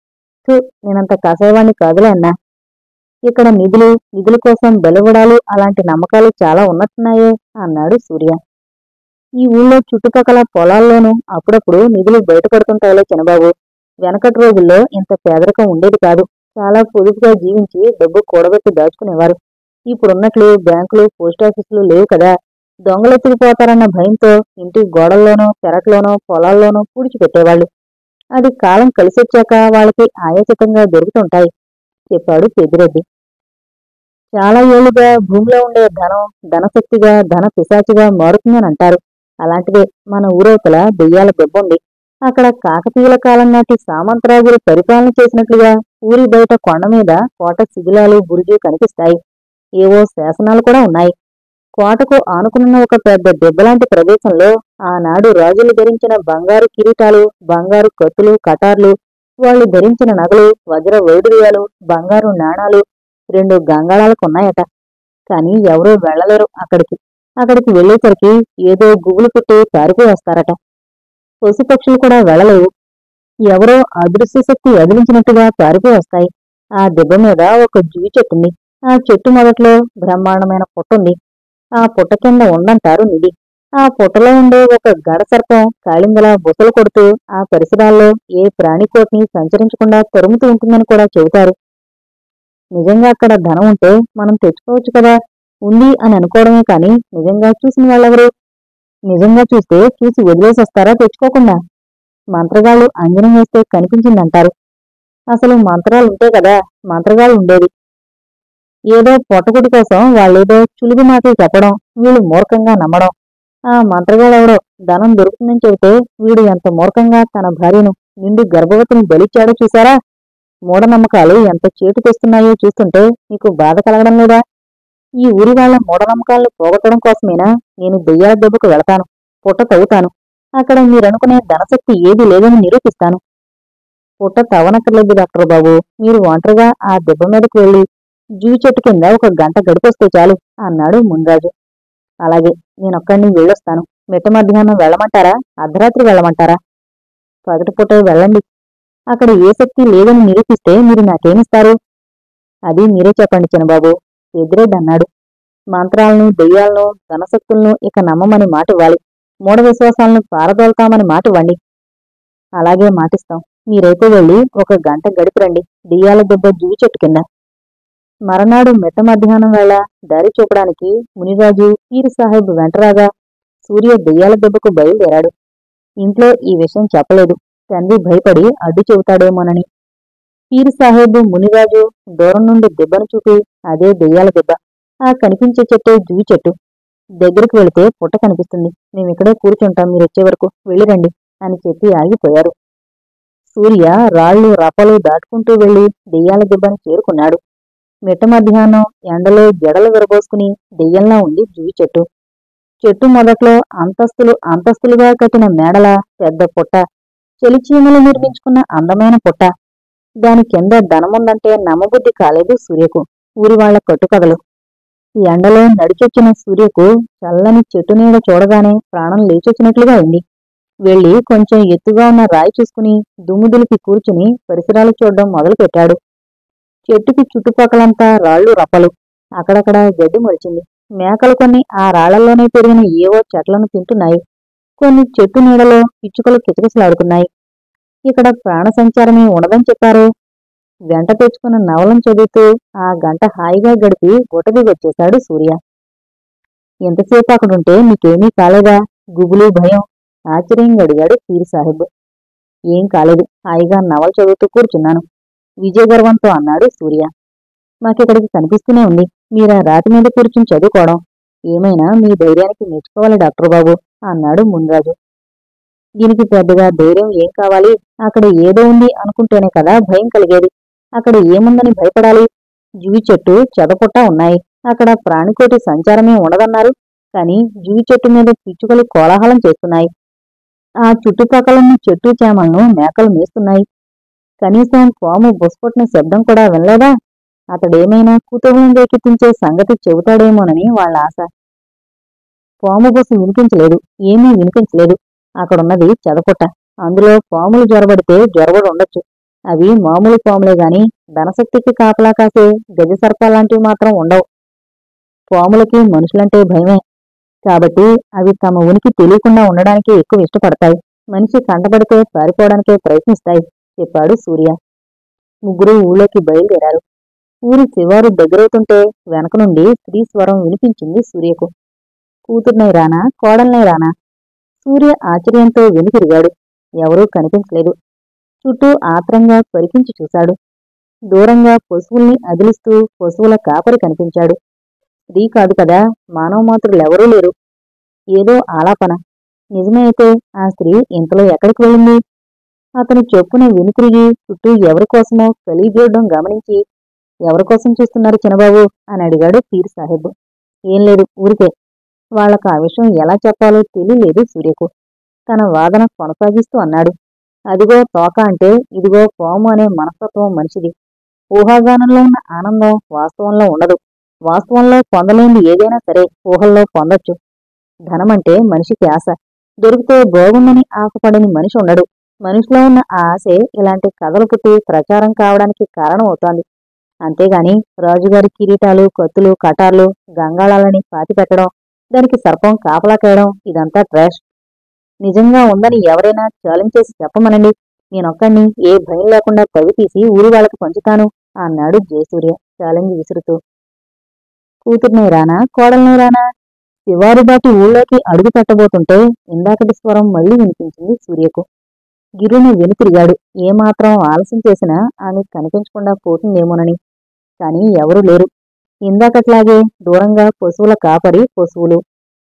నేనంత కసాయవాణ్ణి కాదులే అన్నా. ఇక్కడ నిధుల కోసం బలివ్వడాలు అలాంటి నమ్మకాలు చాలా ఉన్నట్టున్నాయే అన్నాడు సూర్య. ఈ ఊళ్ళో చుట్టుపక్కల పొలాల్లోనూ అప్పుడప్పుడు నిధులు బయటపడుతుంటాయిలే చిన్నబాబు. వెనకటి రోజుల్లో ఇంత పేదరికం ఉండేది కాదు. చాలా పొదుపుగా జీవించి డబ్బు కూడబెట్టి దాచుకునేవారు. ఇప్పుడున్నట్లు బ్యాంకులు పోస్టాఫీసులు లేవు కదా. దొంగలెత్తుకుపోతారన్న భయంతో ఇంటి గోడల్లోనో పెరట్లోనో పొలాల్లోనో పూడ్చిపెట్టేవాళ్లు. అది కాలం కలిసొచ్చాక వాళ్ళకి ఆయాచితంగా దొరుకుతుంటాయి, చెప్పాడు పెద్దిరెడ్డి. చాలా ఏళ్లుగా భూమిలో ఉండే ధనం ధనశక్తిగా ధన పిశాచిగా మారుతుందని అంటారు. అలాంటిదే మన ఊరవతల దెయ్యాల దెబ్బుంది. అక్కడ కాకతీయుల కాలం నాటి సామంతరాజులు పరిపాలన చేసినట్లుగా ఊరి బయట కొండ మీద కోట శిథిలాలు బురుజు కనిపిస్తాయి. ఏవో శాసనాలు కూడా ఉన్నాయి. కోటకు ఆనుకున్న ఒక పెద్ద దెబ్బలాంటి ప్రదేశంలో ఆనాడు రాజులు ధరించిన బంగారు కిరీటాలు, బంగారు కత్తులు కటార్లు, వాళ్ళు ధరించిన నగలు, వజ్ర వైడూర్యాలు, బంగారు నాణాలు 2 గంగాళాలకున్నాయట. కాని ఎవరూ వెళ్లలేరు అక్కడికి వెళ్లేసరికి ఏదో గుబులు పెట్టి పారిపోయి వస్తారట. పశుపక్షులు కూడా వెళ్లలేవు. ఎవరో అదృశ్య శక్తి వదిలించినట్టుగా పారిపోయి వస్తాయి. ఆ దెబ్బ మీద ఒక జువి చెట్టుంది. ఆ చెట్టు మొదట్లో బ్రహ్మాండమైన పుట్టుంది. ఆ పుట్ట కింద ఉందంటారు నిధి. ఆ పుట్టలో ఉండే ఒక గడసర్పం కాళింగలా బుసలు కొడుతూ ఆ పరిసరాల్లో ఏ ప్రాణికోటిని సంచరించకుండా తరుముతూ ఉంటుందని కూడా చెబుతారు. నిజంగా అక్కడ ధనం ఉంటే మనం తెచ్చుకోవచ్చు కదా. ఉంది అని అనుకోవడమే కాని నిజంగా చూసిన వాళ్ళెవరు? నిజంగా చూస్తే చూసి వదిలేసి వస్తారా తెచ్చుకోకుండా? మంత్రగాళ్ళు అంజనం వేస్తే కనిపించిందంటారు. అసలు మంత్రాలుంటే కదా మంత్రగాళ్ళు ఉండేది. ఏదో పొట్టకుటి కోసం వాళ్ళేదో చులుగు మాటలు చెప్పడం, వీళ్ళు మూర్ఖంగా నమ్మడం. ఆ మంత్రగాడెవడో ధనం దొరుకుతుందని చెబితే వీడు ఎంత మూర్ఖంగా తన భార్యను నిండు గర్భవతిని బలిచ్చాడో చూశారా? మూఢనమ్మకాలు ఎంత చేటు తెస్తున్నాయో చూస్తుంటే మీకు బాధ కలగడం లేదా? ఈ ఊరి వాళ్ళ మూఢనమ్మకాలను పోగొట్టడం కోసమేనా నేను దెయ్యాల దెబ్బకు వెళతాను, పుట్ట తవ్వుతాను. అక్కడ మీరనుకునే ధనశక్తి ఏదీ లేదని నిరూపిస్తాను. పుట్ట తవ్వనక్కర్లేదు డాక్టర్ బాబు. మీరు ఒంటరిగా ఆ దెబ్బ మీదకు వెళ్లి జూవి చెట్టు కింద ఒక గంట గడిపొస్తే చాలు అన్నాడు మున్రాజు. అలాగే నేనొక్కడిని వెళ్ళొస్తాను. మిట్ట మధ్యాహ్నం వెళ్ళమంటారా? అర్ధరాత్రి వెళ్ళమంటారా? పగటిపూటే వెళ్ళండి. అక్కడ ఏ శక్తి లేదని నిరూపిస్తే మీరు నాకేమిస్తారు? అది మీరే చెప్పండి చిన్నబాబు, పెద్దిరెడ్డి అన్నాడు. మంత్రాలను, దెయ్యాలను, ధనశక్తులను ఇక నమ్మమని మాటివ్వాలి. మూఢ విశ్వాసాలను పారదోల్తామని మాటివ్వండి. అలాగే మాటిస్తాం. మీరైతే వెళ్ళి ఒక గంట గడిపిరండి దెయ్యాల దెబ్బ జూవి చెట్టు కింద. మరనాడు మిట్ట మధ్యాహ్నం వేళ దారి చూపడానికి మునిరాజు పీరు సాహెబ్ వెంటరాగా సూర్య దెయ్యాల దెబ్బకు బయలుదేరాడు. ఇంట్లో ఈ విషయం చెప్పలేదు. తండ్రి భయపడి అడ్డు చెబుతాడేమోనని. పీరు సాహెబ్ మునిరాజు దూరం నుండి దెబ్బను చూపి అదే దెయ్యాల దెబ్బ. ఆ కనిపించే చెట్టే జూవి చెట్టు. దగ్గరికి వెళితే పుట్ట కనిపిస్తుంది. మేమిక్కడే కూర్చుంటాం మీరొచ్చే వరకు వెళ్ళిరండి అని చెప్పి ఆగిపోయారు. సూర్య రాళ్ళు రపలు దాటుకుంటూ వెళ్లి దెయ్యాల దెబ్బని చేరుకున్నాడు. మిట్ట మధ్యాహ్నం ఎండలో జడలు విరబోసుకుని దెయ్యంలా ఉంది జూవి చెట్టు. చెట్టు మొదట్లో అంతస్తులు అంతస్తులుగా కట్టిన మేడల పెద్ద పుట్ట, చెలిచీమలు నిర్మించుకున్న అందమైన పుట్ట. దాని కింద ధనముందంటే నమ్మబుద్ధి కాలేదు సూర్యకు. ఊరి వాళ్ల కట్టుకథలు. ఎండలో నడిచొచ్చిన సూర్యకు చల్లని చెట్టు నీడ చూడగానే ప్రాణం లేచొచ్చినట్లుగా ఉంది. వెళ్లి కొంచెం ఎత్తుగా ఉన్న రాయి చూసుకుని దుమ్ముదులిపి కూర్చుని పరిసరాలు చూడడం మొదలుపెట్టాడు. చెట్టుకి చుట్టుపక్కలంతా రాళ్ళు రప్పలు. అక్కడక్కడ గడ్డి మొలిచింది. మేకలు కొన్ని ఆ రాళ్లలోనే పెరిగిన ఏవో చెట్లను తింటున్నాయి. కొన్ని చెట్టు నీడలో పిచ్చుకలు కిచకిచలాడుతున్నాయి. ఇక్కడ ప్రాణ సంచారమే ఉండదని చెప్పారు. వెంట తెచ్చుకున్న నవలను చదువుతూ ఆ గంట హాయిగా గడిపి గుటది వచ్చేశాడు సూర్య. ఎంతసేపు అక్కడుంటే మీకేమీ కాలేదా? గుబులు భయం ఆశ్చర్యంగా అడిగాడు పీర్ సాహెబ్. ఏం కాలేదు. హాయిగా నవలు చదువుతూ కూర్చున్నాను విజయగర్వంతో అన్నాడు సూర్య. మాకిక్కడికి కనిపిస్తూనే ఉంది మీరా రాతి మీద కూర్చుని చదువుకోవడం. ఏమైనా మీ ధైర్యానికి మెచ్చుకోవాలి డాక్టర్ బాబు అన్నాడు మున్రాజు. దీనికి పెద్దగా ధైర్యం ఏం కావాలి? అక్కడ ఏదో ఉంది అనుకుంటేనే కదా భయం కలిగేది. అక్కడ ఏముందని భయపడాలి? జువి చెట్టు చెదపుట్ట ఉన్నాయి. అక్కడ ప్రాణికోటి సంచారమే ఉండదన్నారు. కాని జువి చెట్టు మీద పిచ్చుకలు కోలాహలం చేస్తున్నాయి. ఆ చుట్టుపక్కలున్న చెట్టు చేమలను మేకలు మేస్తున్నాయి. కనీసం పాము బుసకొట్టిన శబ్దం కూడా వినలేదా? అతడేమైనా కుతూహలం రేకెత్తించే సంగతి చెబుతాడేమోనని వాళ్ళ ఆశ. పాము బుస వినిపించలేదు. ఏమీ వినిపించలేదు. అక్కడున్నది చెదపుట్ట. అందులో పాములు జ్వరబడితే జ్వరబడి ఉండొచ్చు. అవి మామూలు పాములే గాని ధనశక్తికి కాపలా కాసే గజసర్పాలాంటివి మాత్రం ఉండవు. పాములకి మనుషులంటే భయమే. కాబట్టి అవి తమ ఉనికి తెలియకుండా ఉండడానికి ఎక్కువ ఇష్టపడతాయి. మనిషి కంటపడితే పారిపోవడానికే ప్రయత్నిస్తాయి చెప్పాడు సూర్య. ముగ్గురు ఊళ్ళోకి బయలుదేరారు. ఊరి శివారు దగ్గరవుతుంటే వెనక నుండి స్త్రీ స్వరం వినిపించింది సూర్యకు. కూతుర్నై రానా, కోడల్నై రానా? సూర్య ఆశ్చర్యంతో వెనుతిరిగాడు. ఎవరూ కనిపించలేదు. చుట్టూ ఆత్రంగా పరికించి చూశాడు. దూరంగా పశువుల్ని అదిలిస్తూ పశువుల కాపరి కనిపించాడు. స్త్రీ కాదు కదా, మానవమాతృలెవరూ లేరు. ఏదో ఆలాపన. నిజమే అయితే ఆ స్త్రీ ఇంతలో ఎక్కడికి వెళ్ళింది? అతను చొప్పున వెనుతిరిగి చుట్టూ ఎవరికోసమో కలియజూడడం గమనించి, ఎవరికోసం చూస్తున్నారు చిన్నబాబు అని అడిగాడు పీర్ సాహెబ్. ఏం లేదు, ఊరికే. వాళ్లకు ఆ విషయం ఎలా చెప్పాలో తెలియలేదు సూర్యకు. తన వాదన కొనసాగిస్తూ అన్నాడు. అదిగో తోక అంటే ఇదిగో పాము అనే మనస్తత్వం మనిషిది. ఊహాగానంలో ఉన్న ఆనందం వాస్తవంలో ఉండదు. వాస్తవంలో పొందలేంది ఏదైనా సరే ఊహల్లో పొందొచ్చు. ధనమంటే మనిషికి ఆశ. దొరికితే బాగుందని ఆశపడని మనిషి ఉండడు. మనిషిలో ఉన్న ఆ ఆశే ఇలాంటి కథలు పుట్టి ప్రచారం కావడానికి కారణం అవుతోంది. అంతేగాని రాజుగారి కిరీటాలు, కత్తులు, కటార్లు, గంగాళాలని పాతిపెట్టడం, దానికి సర్పం కాపలా కాయడం ఇదంతా ట్రాష్. నిజంగా ఉందని ఎవరైనా ఛాలెంజ్ చేసి చెప్పమనండి. నేనొక్కడిని ఏ భయం లేకుండా తవ్వి తీసి ఊరి వాళ్ళకి పంచుతాను అన్నాడు జయసూర్య ఛాలెంజ్ విసురుతూ. కూతుర్నే రానా, కోడల్నే రానా? శివారు దాటి ఊళ్ళోకి అడుగు పెట్టబోతుంటే ఇందాకటి స్వరం మళ్లీ వినిపించింది సూర్యకు. గిరుని వెనుతిరిగాడు. ఏమాత్రం ఆలస్యం చేసినా ఆమె కనిపించకుండా పోతుందేమోనని. కాని ఎవరూ లేరు. ఇందాకట్లాగే దూరంగా పశువుల కాపరి, పశువులు.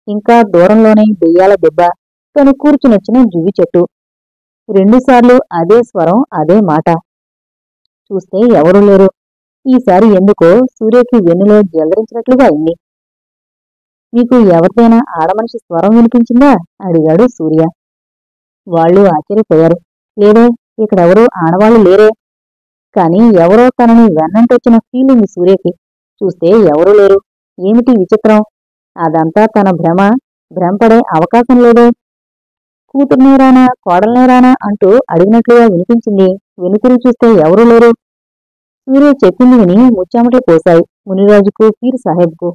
ఇంకా దూరంలోనే దెయ్యాల దెబ్బ, తను కూర్చునొచ్చిన జువ్వి చెట్టు. రెండుసార్లు అదే స్వరం, అదే మాట. చూస్తే ఎవరూ లేరు. ఈసారి ఎందుకో సూర్యకి వెన్నులో జలదరించినట్లుగా అయింది. మీకు ఎవరిదైనా ఆడమనిషి స్వరం వినిపించిందా? అడిగాడు సూర్య. వాళ్ళు ఆశ్చర్యపోయారు. లేదే, ఇక్కడెవరూ ఆడవాళ్లు లేరే. కాని ఎవరో తనని వెన్నంటొచ్చిన ఫీలింగ్ సూర్యకి. చూస్తే ఎవరూ లేరు. ఏమిటి విచిత్రం? అదంతా తన భ్రమ. భ్రమపడే అవకాశం లేదే. కూతుర్నేరానా, కోడల్నేరానా అంటూ అడిగినట్లుగా వినిపించింది. వెనుతిరిగి చూస్తే ఎవరూ లేరు. సూర్య చెప్పింది విని ముచ్చామట్లు పోశాయి మునిరాజుకు, పీర్ సాహెబ్కు.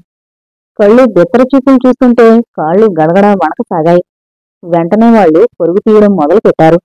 కళ్ళు బెత్తర చూపులు చూస్తుంటే కాళ్ళు గడగడ వణకసాగాయి. వెంటనే వాళ్ళు పరుగు తీయడం మొదలు పెట్టారు.